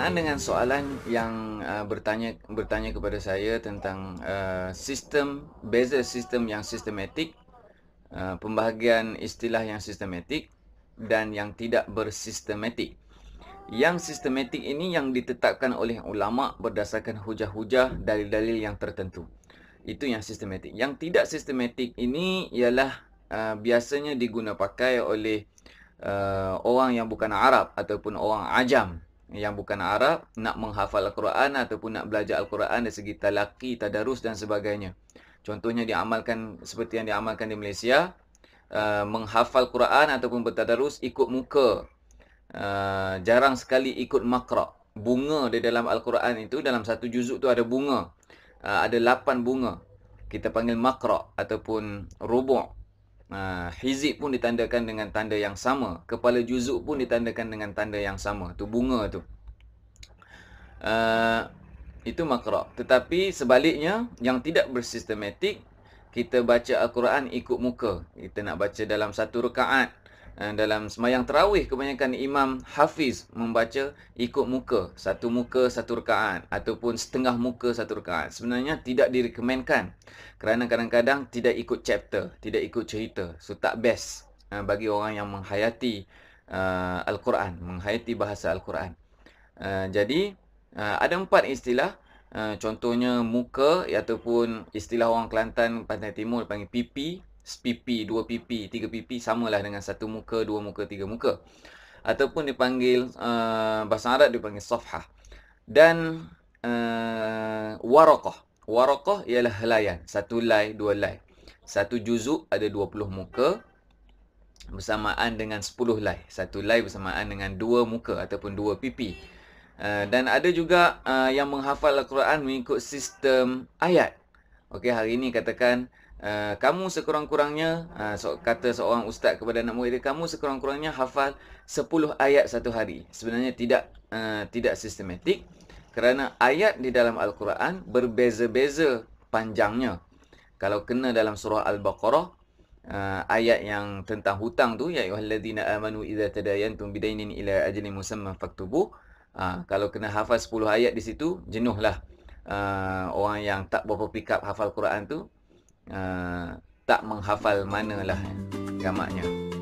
Berkenaan dengan soalan yang bertanya kepada saya tentang beza sistem yang sistematik, pembahagian istilah yang sistematik dan yang tidak bersistematik. Yang sistematik ini yang ditetapkan oleh ulama berdasarkan hujah-hujah dalil-dalil yang tertentu. Itu yang sistematik. Yang tidak sistematik ini ialah biasanya diguna pakai oleh orang yang bukan Arab ataupun orang ajam yang bukan Arab nak menghafal Al-Quran ataupun nak belajar Al-Quran dari segi talaqi, tadarus dan sebagainya. Contohnya diamalkan seperti yang diamalkan di Malaysia, menghafal Quran ataupun bertadarus ikut muka. Jarang sekali ikut makra. Bunga di dalam Al-Quran itu, dalam satu juzuk tu ada bunga. Ada 8 bunga. Kita panggil makra ataupun rubu'. Hizib pun ditandakan dengan tanda yang sama. Kepala juzuk pun ditandakan dengan tanda yang sama. Tu bunga tu. Itu makra'. Tetapi sebaliknya, yang tidak bersistematik, kita baca Al-Quran ikut muka. Kita nak baca dalam satu rakaat. Dalam sembahyang tarawih, kebanyakan imam hafiz membaca ikut muka. Satu muka, satu rakaat. Ataupun setengah muka, satu rakaat. Sebenarnya tidak direkomendkan. Kerana kadang-kadang tidak ikut chapter, tidak ikut cerita. So, tak best bagi orang yang menghayati Al-Quran, menghayati bahasa Al-Quran. Jadi, ada 4 istilah. Contohnya muka, ataupun istilah orang Kelantan, Pantai Timur panggil pipi. Pipi, 2 pipi, 3 pipi, samalah dengan 1 muka, 2 muka, 3 muka. Ataupun dipanggil, bahasa Arab dipanggil safhah. Dan waraqah. Waraqah ialah helaian. 1 helai, 2 helai. Satu juzuk ada 20 muka bersamaan dengan 10 helai. 1 helai bersamaan dengan 2 muka ataupun 2 pipi. Dan ada juga yang menghafal Al-Quran mengikut sistem ayat. Okey, hari ini katakan, kamu sekurang-kurangnya, kata seorang ustaz kepada anak murid dia, kamu sekurang-kurangnya hafal 10 ayat satu hari. Sebenarnya tidak sistematik, kerana ayat di dalam Al-Quran berbeza-beza panjangnya. Kalau kena dalam surah Al-Baqarah, ayat yang tentang hutang tu, ya ayyuhallazina amanu idza tadayantum bidainin ila ajalin musamman faktubuh. Kalau kena hafal 10 ayat di situ, jenuhlah orang yang tak berapa pick up hafal Quran tu, tak menghafal manalah gamaknya.